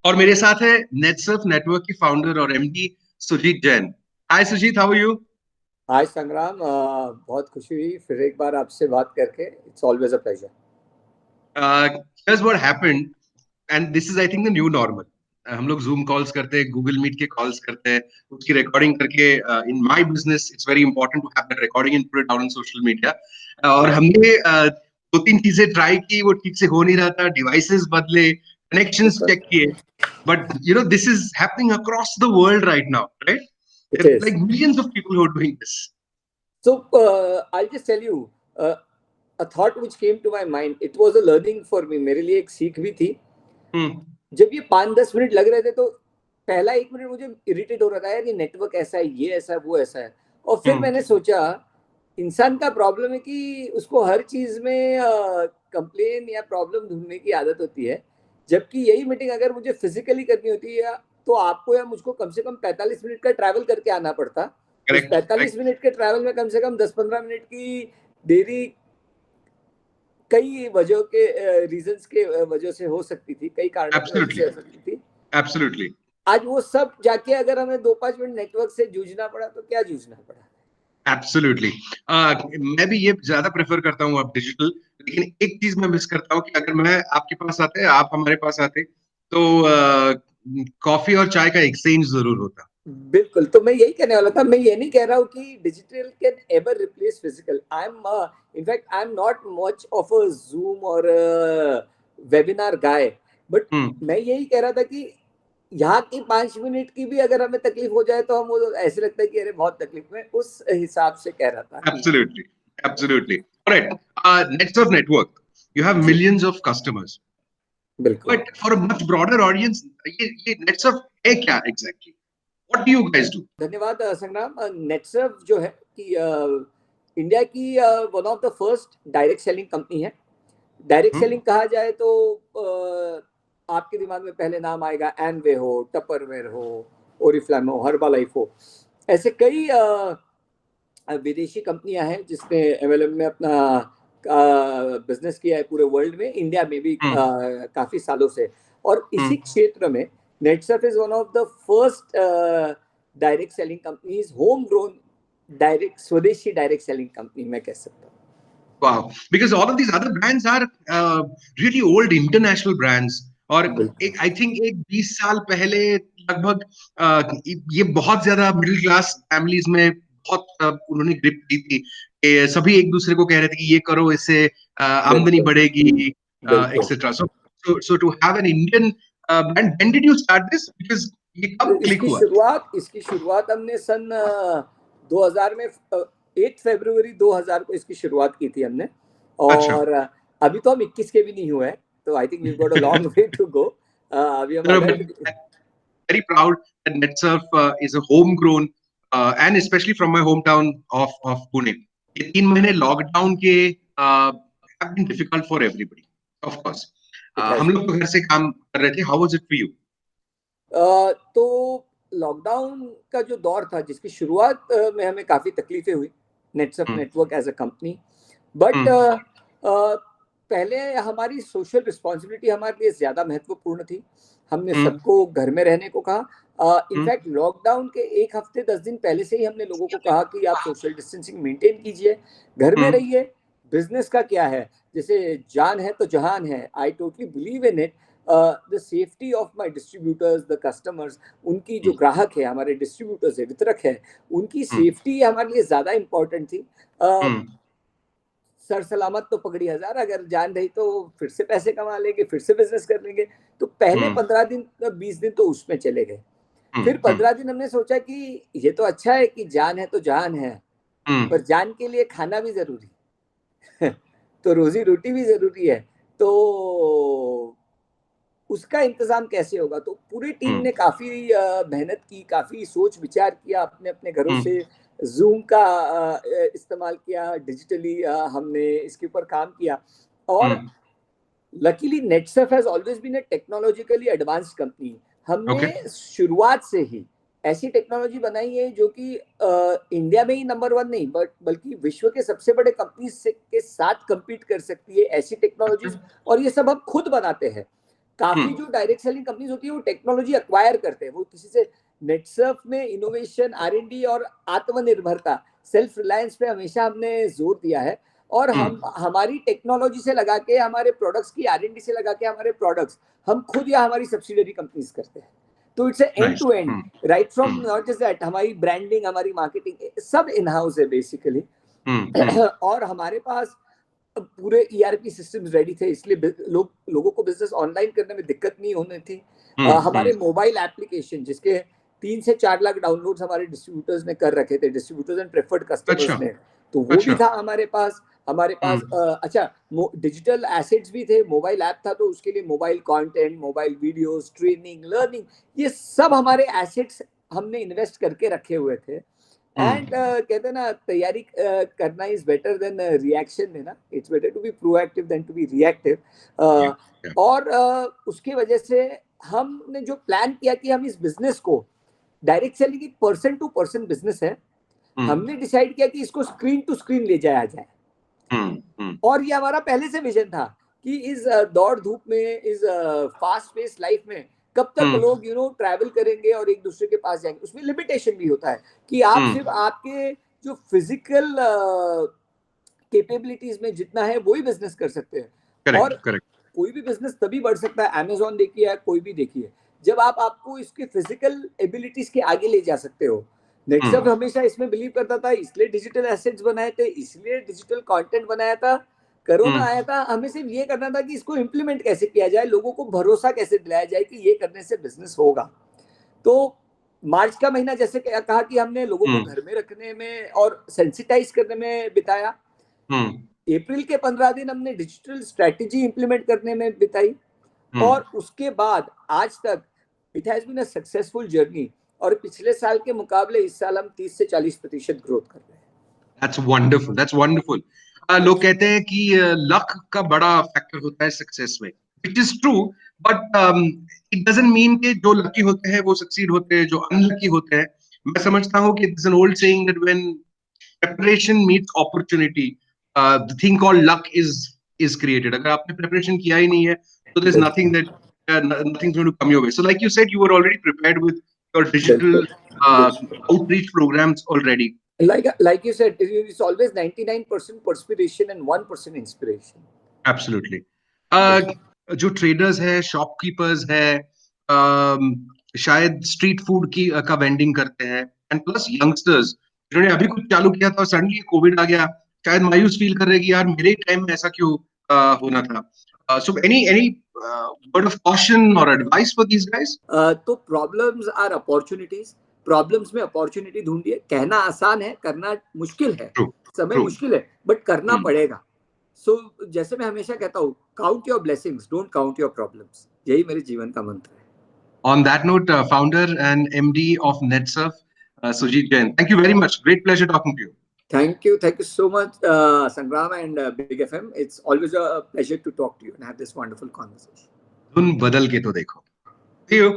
और मेरे साथ है नेटसर्फ नेटवर्क की फाउंडर और MD Sujit Jain. Hi Sujit, how are you? Hi Sangram, बहुत खुशी हुई फिर एक बार आपसे बात करके। It's always a pleasure. Here's what happened and this is I think the new normal. हम लोग जूम कॉल्स करते हैं, गूगल मीट के कॉल्स करते हैं, उसकी रिकॉर्डिंग करके in my business it's very important to have that recording and put it down on social media. और हमने दो तीन चीजें ट्राई की, वो ठीक से हो नहीं रहा था, डिवाइसेस बदले, कनेक्शंस चेक किए, but you know this is happening across the world right now, right? It There are इज like millions of people who are doing this. So I just tell you a thought which came to my mind. It was a learning for me. मेरे लिए एक सीख भी थी। Hmm. जब ये 5-10 minute लग रहे थे तो पहला 1 मिनट मुझे इरिटेट हो रहा था, यार ये नेटवर्क ऐसा है, ये ऐसा है, वो ऐसा है। और फिर Hmm. मैंने सोचा इंसान का प्रॉब्लम है कि उसको हर चीज में कंप्लेन या प्रॉब्लम ढूंढने की आदत होती है। जबकि यही मीटिंग अगर मुझे फिजिकली करनी होती है तो आपको या मुझको कम से कम 45 मिनट का ट्रैवल करके आना पड़ता। उस Correct. 45 मिनट के ट्रैवल में कम से कम 10-15 मिनट की देरी कई वजह के रीजंस के वजह से हो सकती थी, कई कारणों की वजह से Absolutely. हो सकती थी। Absolutely. आज वो सब जाके अगर हमें 2-5 मिनट नेटवर्क से जूझना पड़ा तो क्या जूझना पड़ा। एब्सोल्युटली। मैं भी ये ज्यादा प्रेफर करता हूँ अब डिजिटल, लेकिन एक चीज मैं मिस करता हूँ कि अगर मैं आपके पास आते, आप हमारे पास आते, तो कॉफी और चाय का एक्सचेंज जरूर होता। बिल्कुल, तो मैं यही कहने वाला था। मैं ये नहीं कह रहा हूँ कि digital can ever replace physical. I am in fact I am not much of a Zoom और वेबिनार गाय। बट हम्म। मैं यही कह रहा था कि यहाँ की 5 मिनट की भी अगर हमें तकलीफ हो जाए तो हम वो ऐसे लगता है कि अरे बहुत तकलीफ में, उस हिसाब से कह रहा था कि absolutely. Absolutely. Alright. Network network, you have जी मिलियंस ऑफ कस्टमर्स, बिल्कुल। But for a much broader audience, ये नेटवर्क है क्या exactly? What do you guys do? धन्यवाद संग्राम। नेटसर्फ जो है कि इंडिया की one of the first direct selling company है। डायरेक्ट सेलिंग कहा जाए तो आपके दिमाग में पहले नाम आएगा एनवे हो, टपरवेयर हो, ओरिफ्लेम हो, हर्बालाइफ हो। ऐसे कई विदेशी कंपनियां हैं जिसने एमएलएम में अपना बिजनेस किया है पूरे वर्ल्ड में, इंडिया में भी काफी सालों से। और इसी क्षेत्र में Netsurf is one of the first direct selling companies, home grown direct, स्वदेशी डायरेक्ट सेलिंग कंपनी मैं कह सकता हूँ। Wow, because all of these other brands are really old international brands. और बिल्कुल एक आई थिंक एक 20 साल पहले लगभग ये बहुत ज्यादा मिडिल क्लास फैमिलीज में बहुत उन्होंने ग्रिप की थी कि सभी एक दूसरे को कह रहे थे कि ये करो, इससे आमदनी बिल्कुल बढ़ेगी, बिल्कुल। Etcetera. So to have an Indian brand, when did you start this? Because ये कब क्लिक हुआ? इसकी शुरुआत हमने सन 2000 में 8 फरवरी 2000 को इसकी शुरुआत की थी हमने। अच्छा। और अभी तो हम 21 के भी नहीं हुए हैं, तो I think we got a long way to go. अभी हम adult. Very proud that NetSurf is a homegrown, and especially from my hometown of Pune. ये 3 महीने लॉकडाउन के have been difficult for everybody, of course. It हम has लोग तो घर से काम कर रहे थे. How was it for you? तो लॉकडाउन का जो दौर था जिसकी शुरुआत में हमें काफ़ी तकलीफें हुई Netsurf Hmm. Network as a company. But Hmm. पहले हमारी सोशल रिस्पॉन्सिबिलिटी हमारे लिए ज़्यादा महत्वपूर्ण थी। हमने Hmm. सबको घर में रहने को कहा। Hmm. इनफैक्ट लॉकडाउन के 1 हफ्ते 10 दिन पहले से ही हमने लोगों को कहा कि आप सोशल डिस्टेंसिंग मेंटेन कीजिए, घर में Hmm. रहिए। बिजनेस का क्या है, जैसे जान है तो जहान है। I totally believe in it. The safety of my distributors, the customers, उनकी जो ग्राहक है, हमारे डिस्ट्रीब्यूटर्स है, वितरक है, उनकी Hmm. सेफ्टी हमारे लिए ज़्यादा इंपॉर्टेंट थी। Hmm. सर सलामत तो पगड़ी हजार, अगर जान रही तो फिर से पैसे कमा लेंगे, फिर से बिजनेस कर लेंगे। तो पहले Hmm. 15 दिन 20 दिन तो उसमें चले गए। फिर Hmm. Hmm. 15 दिन हमने सोचा कि ये तो अच्छा है कि जान है तो जान है, पर Hmm. जान के लिए खाना भी जरूरी है। तो रोजी रोटी भी जरूरी है। तो उसका इंतजाम कैसे होगा। तो पूरी टीम Hmm. ने काफी मेहनत की, काफी सोच विचार किया, अपने अपने घरों Hmm. से जूम का इस्तेमाल किया, डिजिटली हमने इसके ऊपर काम किया। और Hmm. Luckily Netsurf has always been a technologically advanced company. हमने Okay. शुरुआत से ही ऐसी टेक्नोलॉजी बनाई है जो कि इंडिया में ही नंबर 1 नहीं बट बल्कि विश्व के सबसे बड़े कंपनी के साथ compete कर सकती है, ऐसी टेक्नोलॉजीज। और ये सब हम खुद बनाते हैं। काफी जो डायरेक्ट सेलिंग कंपनीज होती है वो टेक्नोलॉजी अक्वायर करते हैं, वो किसी से। नेटसर्फ में इनोवेशन, R&D और आत्मनिर्भरता, सेल्फ रिलायंस पे हमेशा हमने जोर दिया है। और हम हमारी टेक्नोलॉजी से लगा के हमारे प्रोडक्ट्स की, R&D से लगा के हमारे प्रोडक्ट्स हम खुद या हमारी सब्सिडरी कंपनीज करते हैं। तो it's end to end, right from not just that, हमारी ब्रांडिंग, हमारी मार्केटिंग सब इन हाउस है बेसिकली। और हमारे पास पूरे ERP सिस्टम्स रेडी थे, इसलिए लोगों को बिजनेस ऑनलाइन करने में दिक्कत नहीं होनी थी। हमारे मोबाइल एप्लीकेशन जिसके 3 से 4 लाख डाउनलोड्स हमारे डिस्ट्रीब्यूटर्स ने कर रखे थे, डिस्ट्रीब्यूटर्स एंड प्रेफर्ड कस्टमर्स ने, तो वो भी था हमारे पास। अच्छा, डिजिटल एसेट्स भी थे, मोबाइल ऐप था, तो उसके लिए mobile content, mobile videos, training, learning, ये सब हमारे एसेट्स हमने इन्वेस्ट करके रखे हुए थे। एंड कहते हैं ना, तैयारी करना इज बेटर देन रिएक्शन देना, it's better to be proactive than to be reactive. और उसकी वजह से हमने जो प्लान किया कि हम इस बिजनेस को, डायरेक्ट सेलिंग एक पर्सन टू पर्सन बिजनेस है, हमने डिसाइड किया कि इसको स्क्रीन टू स्क्रीन ले जाया जाए। और ये हमारा पहले से विजन था कि इस दौड़ धूप में, इस फास्ट पेस लाइफ में कब तक लोग ट्रैवल करेंगे और एक दूसरे के पास जाएंगे। उसमें लिमिटेशन भी होता है कि आप सिर्फ आपके जो फिजिकल कैपेबिलिटीज में जितना है वही बिजनेस कर सकते हैं। correct. कोई भी बिजनेस तभी बढ़ सकता है, अमेजोन देखिए या कोई भी देखिए, जब आपको इसके फिजिकल एबिलिटीज के आगे ले जा सकते हो। नेटसर्फ हमेशा इसमें बिलीव करता था, इसलिए डिजिटल एसेट्स बनाए थे, इसलिए डिजिटल कंटेंट बनाया था। कोरोना आया था, हमें सिर्फ ये करना था कि इसको इम्प्लीमेंट कैसे किया जाए, लोगों को भरोसा कैसे दिलाया जाए कि ये करने से बिजनेस होगा। तो मार्च का महीना जैसे कहा कि हमने लोगों को घर में रखने में और सेंसिटाइज करने में बिताया। अप्रैल के 15 दिन हमने डिजिटल स्ट्रेटेजी इंप्लीमेंट करने में बिताई। और उसके बाद आज तक it has been a successful journey, और पिछले साल के मुकाबले इस साल हम 30 से 40% ग्रोथ कर रहे हैं। That's wonderful. That's wonderful. लोग कहते हैं कि लक का बड़ा फैक्टर होता है सक्सेस में, which is true, but it doesn't mean कि जो लकी होते हैं वो सक्सीड होते हैं, जो अनलकी होते हैं। मैं समझता हूँ कि there's an old saying that when preparation meets opportunity, the thing called luck is created. अगर आपने preparation किया ही नहीं है, so there's nothing nothing's going to come your way. So like you said, you were already prepared with your digital outreach programs already. Like you said, it's always 99% perspiration and 1% inspiration. Absolutely. जो traders है, shopkeepers है, शायद street food का vending करते हैं, and plus youngsters जिन्होंने अभी कुछ चालू किया था और सडनली कोविड आ गया, शायद मायूस फील कर रहे कि यार मेरे टाइम में ऐसा क्यों होना था। So any word of caution or advice for these guys? तो प्रॉब्लम्स आर अपॉर्चुनिटीज, प्रॉब्लम्स में अपॉर्चुनिटी ढूंढिए। कहना आसान है, करना मुश्किल है। समय मुश्किल है, बट करना पड़ेगा। सो जैसे मैं हमेशा कहता हूँ, count your blessings, don't count your problems. यही मेरे जीवन का मंत्र है। On that note, founder and MD of NetSurf, Sujit Jain, thank you very much. Great pleasure talking to you. Thank you so much, Sangram and Big FM. It's always a pleasure to talk to you and have this wonderful conversation. धुन बदल के तो देखो। See you.